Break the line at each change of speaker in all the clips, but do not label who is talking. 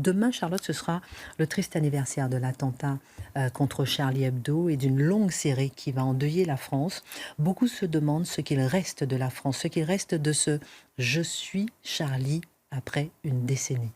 Demain, Charlotte, ce sera le triste anniversaire de l'attentat contre Charlie Hebdo et d'une longue série qui va endeuiller la France. Beaucoup se demandent ce qu'il reste de la France, ce qu'il reste de ce « Je suis Charlie » après une décennie.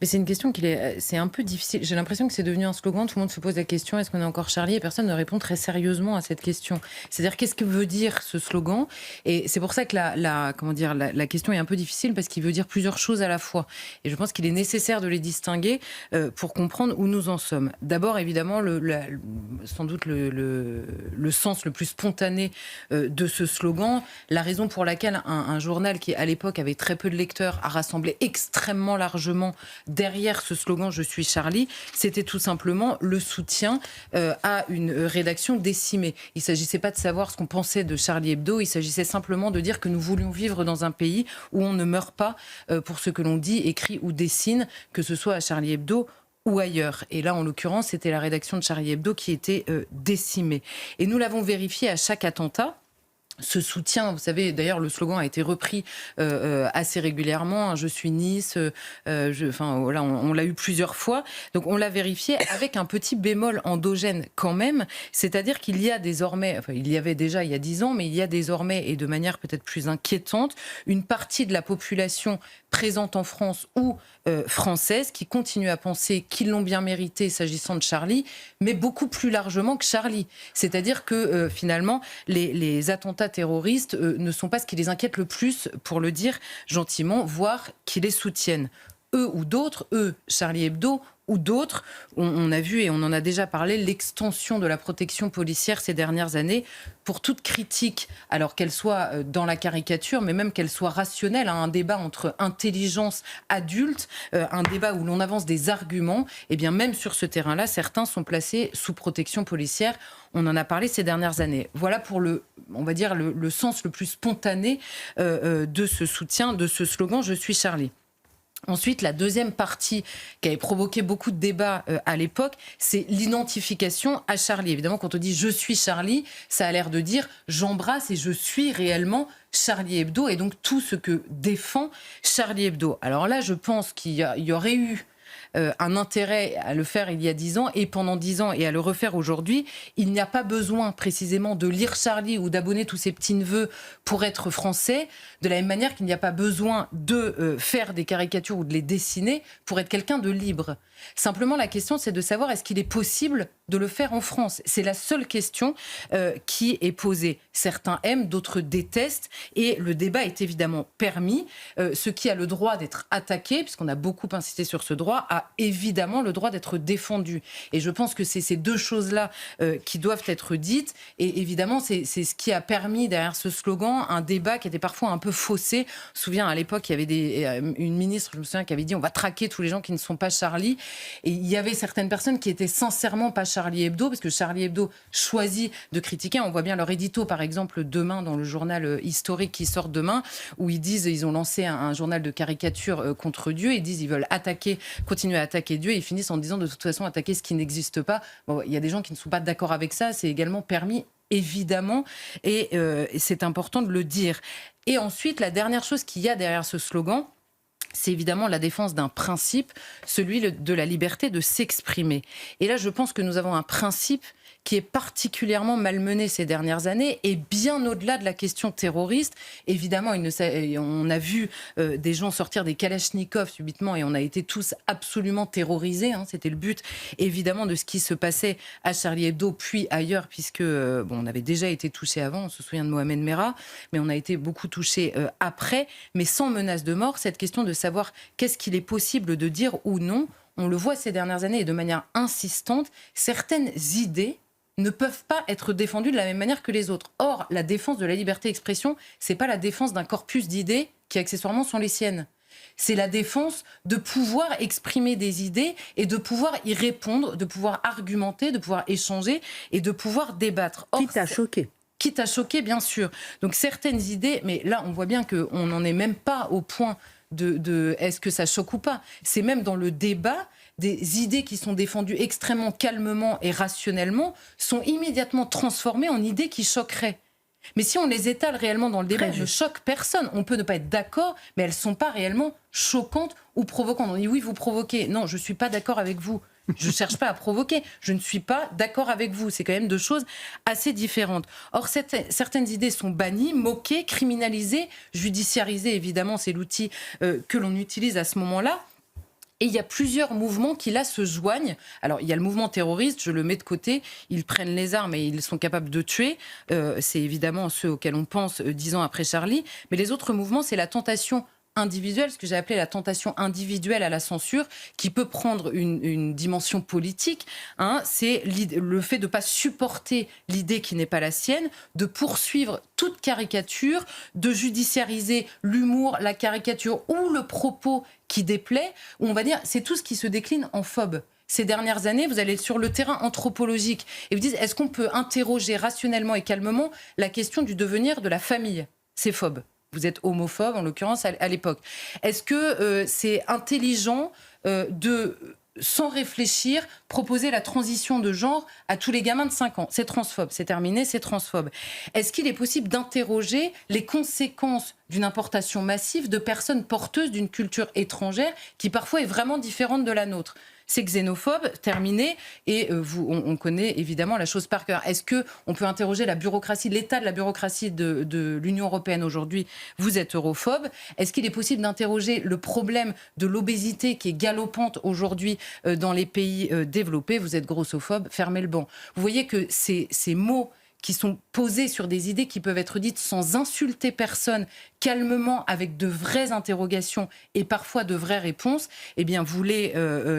Mais c'est une question c'est un peu difficile. J'ai l'impression que c'est devenu un slogan. Tout le monde se pose la question, est-ce qu'on est encore Charlie? Et personne ne répond très sérieusement à cette question. C'est-à-dire, qu'est-ce que veut dire ce slogan? Et c'est pour ça que la question est un peu difficile, parce qu'il veut dire plusieurs choses à la fois. Et je pense qu'il est nécessaire de les distinguer pour comprendre où nous en sommes. D'abord, évidemment, sans doute le sens le plus spontané de ce slogan, la raison pour laquelle un journal qui, à l'époque, avait très peu de lecteurs, a rassemblé extrêmement largement derrière ce slogan « Je suis Charlie », c'était tout simplement le soutien à une rédaction décimée. Il ne s'agissait pas de savoir ce qu'on pensait de Charlie Hebdo, il s'agissait simplement de dire que nous voulions vivre dans un pays où on ne meurt pas pour ce que l'on dit, écrit ou dessine, que ce soit à Charlie Hebdo ou ailleurs. Et là, en l'occurrence, c'était la rédaction de Charlie Hebdo qui était décimée. Et nous l'avons vérifié à chaque attentat. Ce soutien, vous savez, d'ailleurs, le slogan a été repris assez régulièrement. Je suis Nice. Voilà, on l'a eu plusieurs fois. Donc, on l'a vérifié avec un petit bémol endogène quand même. C'est-à-dire qu'il y a désormais, il y avait déjà il y a 10 ans, mais il y a désormais, et de manière peut-être plus inquiétante, une partie de la population présente en France ou française qui continue à penser qu'ils l'ont bien mérité s'agissant de Charlie, mais beaucoup plus largement que Charlie. C'est-à-dire que finalement, les attentats terroristes ne sont pas ce qui les inquiète le plus, pour le dire gentiment, voire qui les soutiennent. Eux ou d'autres, Charlie Hebdo ou d'autres, on a vu et on en a déjà parlé, l'extension de la protection policière ces dernières années pour toute critique, alors qu'elle soit dans la caricature, mais même qu'elle soit rationnelle, un débat entre intelligence adulte, un débat où l'on avance des arguments, et bien même sur ce terrain-là, certains sont placés sous protection policière. On en a parlé ces dernières années. Voilà pour on va dire, le sens le plus spontané de ce soutien, de ce slogan « Je suis Charlie ». Ensuite, la deuxième partie qui avait provoqué beaucoup de débats à l'époque, c'est l'identification à Charlie. Évidemment, quand on dit « je suis Charlie », ça a l'air de dire « j'embrasse et je suis réellement Charlie Hebdo » et donc tout ce que défend Charlie Hebdo. Alors là, je pense qu'il y aurait eu un intérêt à le faire il y a 10 ans et pendant 10 ans et à le refaire aujourd'hui. Il n'y a pas besoin précisément de lire Charlie ou d'abonner tous ses petits-neveux pour être français, de la même manière qu'il n'y a pas besoin de faire des caricatures ou de les dessiner pour être quelqu'un de libre. Simplement, la question, c'est de savoir est-ce qu'il est possible de le faire en France. C'est la seule question qui est posée. Certains aiment, d'autres détestent, et le débat est évidemment permis. Ce qui a le droit d'être attaqué, puisqu'on a beaucoup insisté sur ce droit, a évidemment le droit d'être défendu. Et je pense que c'est ces deux choses-là qui doivent être dites. Et évidemment, c'est ce qui a permis, derrière ce slogan, un débat qui était parfois un peu faussé. Je me souviens, à l'époque, il y avait une ministre, je me souviens, qui avait dit « on va traquer tous les gens qui ne sont pas Charlie ». Et il y avait certaines personnes qui étaient sincèrement pas Charlie Hebdo, parce que Charlie Hebdo choisit de critiquer. On voit bien leur édito, par exemple, demain, dans le journal historique qui sort demain, où ils ont lancé un journal de caricature contre Dieu. Ils disent qu'ils veulent continuer à attaquer Dieu, et ils finissent en disant de toute façon attaquer ce qui n'existe pas. Bon, il y a des gens qui ne sont pas d'accord avec ça, c'est également permis, évidemment, et c'est important de le dire. Et ensuite, la dernière chose qu'il y a derrière ce slogan, c'est évidemment la défense d'un principe, celui de la liberté de s'exprimer. Et là, je pense que nous avons un principe qui est particulièrement malmené ces dernières années, et bien au-delà de la question terroriste. Évidemment, on a vu des gens sortir des kalachnikovs subitement, et on a été tous absolument terrorisés. C'était le but, évidemment, de ce qui se passait à Charlie Hebdo, puis ailleurs, puisque on avait déjà été touchés avant, on se souvient de Mohamed Merah, mais on a été beaucoup touchés après, mais sans menace de mort. Cette question de savoir qu'est-ce qu'il est possible de dire ou non, on le voit ces dernières années, et de manière insistante, certaines idées ne peuvent pas être défendues de la même manière que les autres. Or, la défense de la liberté d'expression, c'est pas la défense d'un corpus d'idées qui accessoirement sont les siennes. C'est la défense de pouvoir exprimer des idées et de pouvoir y répondre, de pouvoir argumenter, de pouvoir échanger et de pouvoir débattre. Or,
Quitte à choquer.
Quitte à choquer, bien sûr. Donc certaines idées, mais là on voit bien qu'on n'en est même pas au point de est-ce que ça choque ou pas. C'est même dans le débat, des idées qui sont défendues extrêmement calmement et rationnellement sont immédiatement transformées en idées qui choqueraient. Mais si on les étale réellement dans le débat,
Très
elles ne
juste.
choquent personne. On peut ne pas être d'accord, mais elles ne sont pas réellement choquantes ou provocantes. On dit oui, vous provoquez. Non, je ne suis pas d'accord avec vous. Je ne cherche pas à provoquer. Je ne suis pas d'accord avec vous. C'est quand même deux choses assez différentes. Or, certaines idées sont bannies, moquées, criminalisées, judiciarisées. Évidemment, c'est l'outil que l'on utilise à ce moment-là. Et il y a plusieurs mouvements qui, là, se joignent. Alors, il y a le mouvement terroriste, je le mets de côté. Ils prennent les armes et ils sont capables de tuer. C'est évidemment ceux auxquels on pense 10 ans après Charlie. Mais les autres mouvements, c'est la tentation individuelle, ce que j'ai appelé la tentation individuelle à la censure, qui peut prendre une dimension politique. C'est le fait de ne pas supporter l'idée qui n'est pas la sienne, de poursuivre toute caricature, de judiciariser l'humour, la caricature ou le propos qui déplaît, où on va dire c'est tout ce qui se décline en phobe. Ces dernières années, vous allez sur le terrain anthropologique et vous dites est-ce qu'on peut interroger rationnellement et calmement la question du devenir de la famille ? C'est phobe. Vous êtes homophobe, en l'occurrence, à l'époque. Est-ce que c'est intelligent de, sans réfléchir, proposer la transition de genre à tous les gamins de 5 ans ? C'est transphobe, c'est terminé, c'est transphobe. Est-ce qu'il est possible d'interroger les conséquences d'une importation massive de personnes porteuses d'une culture étrangère qui parfois est vraiment différente de la nôtre ? C'est xénophobe, terminé, et on connaît évidemment la chose par cœur. Est-ce qu'on peut interroger la bureaucratie, l'état de la bureaucratie de l'Union européenne aujourd'hui ? Vous êtes europhobe. Est-ce qu'il est possible d'interroger le problème de l'obésité qui est galopante aujourd'hui dans les pays développés ? Vous êtes grossophobe, fermez le banc. Vous voyez que ces mots qui sont posés sur des idées qui peuvent être dites sans insulter personne, calmement, avec de vraies interrogations et parfois de vraies réponses, eh bien, vous les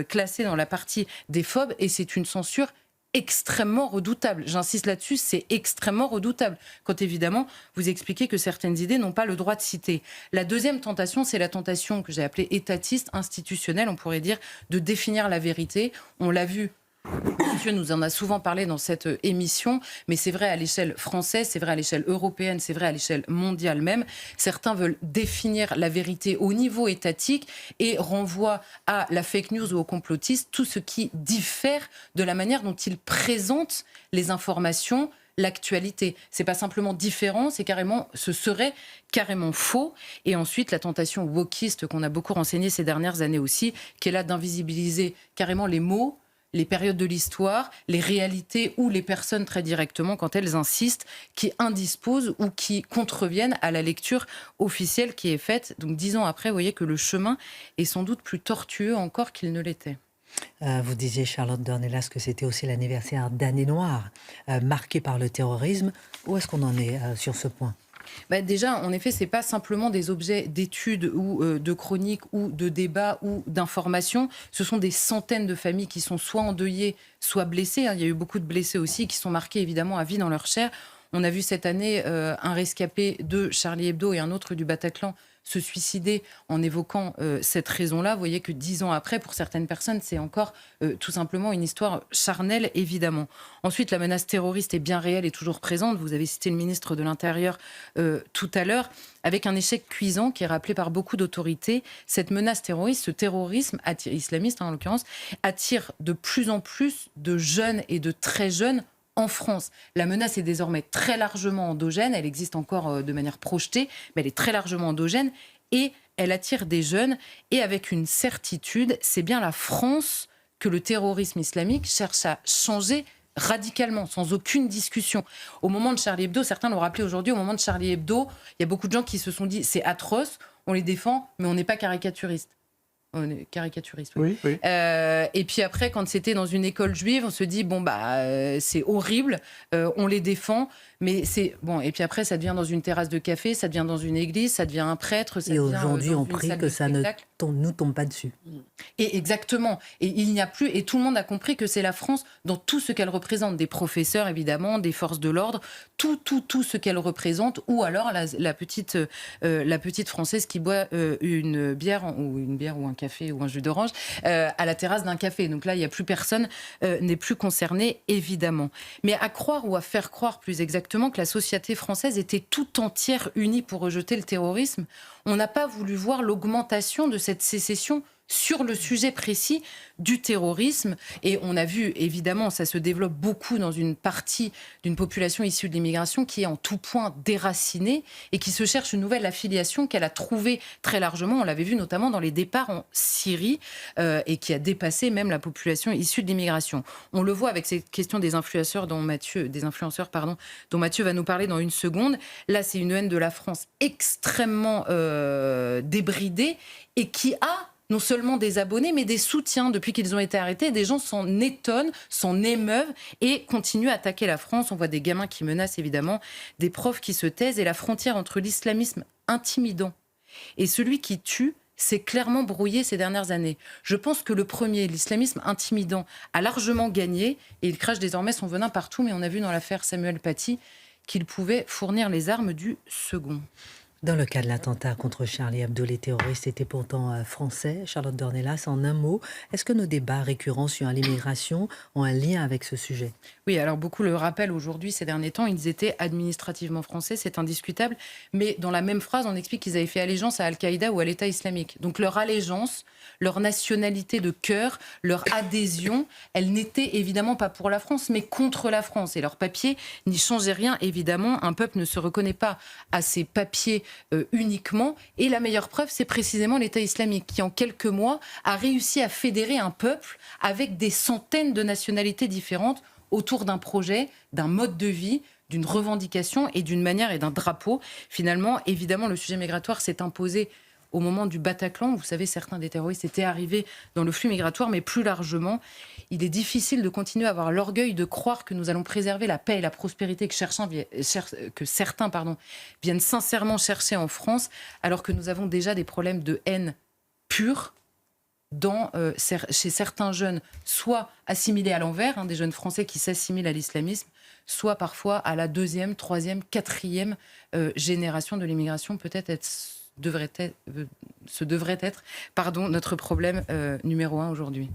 classez dans la partie des phobes et c'est une censure extrêmement redoutable. J'insiste là-dessus, c'est extrêmement redoutable. Quand évidemment, vous expliquez que certaines idées n'ont pas le droit de citer. La deuxième tentation, c'est la tentation que j'ai appelée étatiste, institutionnelle, on pourrait dire, de définir la vérité. On l'a vu. Monsieur nous en a souvent parlé dans cette émission, mais c'est vrai à l'échelle française, c'est vrai à l'échelle européenne, c'est vrai à l'échelle mondiale même. Certains veulent définir la vérité au niveau étatique et renvoient à la fake news ou aux complotistes tout ce qui diffère de la manière dont ils présentent les informations, l'actualité. C'est pas simplement différent, ce serait carrément faux. Et ensuite, la tentation wokiste qu'on a beaucoup renseignée ces dernières années aussi, qui est là d'invisibiliser carrément les mots, les périodes de l'histoire, les réalités ou les personnes très directement quand elles insistent, qui indisposent ou qui contreviennent à la lecture officielle qui est faite. Donc 10 ans après, vous voyez que le chemin est sans doute plus tortueux encore qu'il ne l'était.
Vous disiez, Charlotte Dornelas, que c'était aussi l'anniversaire d'Année Noire, marquée par le terrorisme. Où est-ce qu'on en est sur ce point ?
Déjà, en effet, ce n'est pas simplement des objets d'études ou de chroniques ou de débats ou d'informations. Ce sont des centaines de familles qui sont soit endeuillées, soit blessées. Il y a eu beaucoup de blessés aussi qui sont marqués évidemment à vie dans leur chair. On a vu cette année un rescapé de Charlie Hebdo et un autre du Bataclan se suicider en évoquant cette raison-là. Vous voyez que 10 ans après, pour certaines personnes, c'est encore tout simplement une histoire charnelle, évidemment. Ensuite, la menace terroriste est bien réelle et toujours présente. Vous avez cité le ministre de l'Intérieur tout à l'heure, avec un échec cuisant qui est rappelé par beaucoup d'autorités. Cette menace terroriste, ce terrorisme islamiste en l'occurrence, attire de plus en plus de jeunes et de très jeunes en France. La menace est désormais très largement endogène, elle existe encore de manière projetée, mais elle est très largement endogène et elle attire des jeunes. Et avec une certitude, c'est bien la France que le terrorisme islamique cherche à changer radicalement, sans aucune discussion. Au moment de Charlie Hebdo, certains l'ont rappelé aujourd'hui, au moment de Charlie Hebdo, il y a beaucoup de gens qui se sont dit c'est atroce, on les défend, mais on n'est pas caricaturiste. On est caricaturiste, oui.
Oui.
Et puis après, quand c'était dans une école juive, on se dit c'est horrible, on les défend, mais c'est bon. Et puis après, ça devient dans une terrasse de café, ça devient dans une église, ça devient un prêtre. Ça
et
devient,
aujourd'hui, on prie que ça ne nous tombe pas dessus.
Et exactement. Et il n'y a plus. Et tout le monde a compris que c'est la France dans tout ce qu'elle représente, des professeurs évidemment, des forces de l'ordre, tout ce qu'elle représente, ou alors la petite française qui boit une bière ou un café ou un jus d'orange à la terrasse d'un café. Donc là, il n'y a plus personne, n'est plus concerné, évidemment. Mais à croire ou à faire croire plus exactement que la société française était tout entière unie pour rejeter le terrorisme, on n'a pas voulu voir l'augmentation de cette sécession sur le sujet précis du terrorisme. Et on a vu, évidemment, ça se développe beaucoup dans une partie d'une population issue de l'immigration qui est en tout point déracinée et qui se cherche une nouvelle affiliation qu'elle a trouvée très largement. On l'avait vu notamment dans les départs en Syrie et qui a dépassé même la population issue de l'immigration. On le voit avec ces questions des influenceurs dont Mathieu va nous parler dans une seconde. Là, c'est une haine de la France extrêmement débridée et qui a non seulement des abonnés, mais des soutiens. Depuis qu'ils ont été arrêtés, des gens s'en étonnent, s'en émeuvent et continuent à attaquer la France. On voit des gamins qui menacent, évidemment, des profs qui se taisent. Et la frontière entre l'islamisme intimidant et celui qui tue s'est clairement brouillée ces dernières années. Je pense que le premier, l'islamisme intimidant, a largement gagné et il crache désormais son venin partout. Mais on a vu dans l'affaire Samuel Paty qu'il pouvait fournir les armes du second.
Dans le cas de l'attentat contre Charlie Hebdo, les terroristes étaient pourtant français. Charlotte Dornelas, en un mot, est-ce que nos débats récurrents sur l'immigration ont un lien avec ce sujet?
Oui, alors beaucoup le rappellent aujourd'hui, ces derniers temps, ils étaient administrativement français, c'est indiscutable. Mais dans la même phrase, on explique qu'ils avaient fait allégeance à Al-Qaïda ou à l'État islamique. Donc leur allégeance, leur nationalité de cœur, leur adhésion, elle n'était évidemment pas pour la France, mais contre la France. Et leurs papiers n'y changeaient rien, évidemment. Un peuple ne se reconnaît pas à ses papiers uniquement. Et la meilleure preuve, c'est précisément l'État islamique qui, en quelques mois, a réussi à fédérer un peuple avec des centaines de nationalités différentes autour d'un projet, d'un mode de vie, d'une revendication et d'une manière et d'un drapeau. Finalement, évidemment, le sujet migratoire s'est imposé au moment du Bataclan. Vous savez, certains des terroristes étaient arrivés dans le flux migratoire, mais plus largement, il est difficile de continuer à avoir l'orgueil de croire que nous allons préserver la paix et la prospérité que certains viennent sincèrement chercher en France, alors que nous avons déjà des problèmes de haine pure chez certains jeunes, soit assimilés à l'envers, des jeunes Français qui s'assimilent à l'islamisme, soit parfois à la deuxième, troisième, quatrième génération de l'immigration, devrait être notre problème numéro 1 aujourd'hui.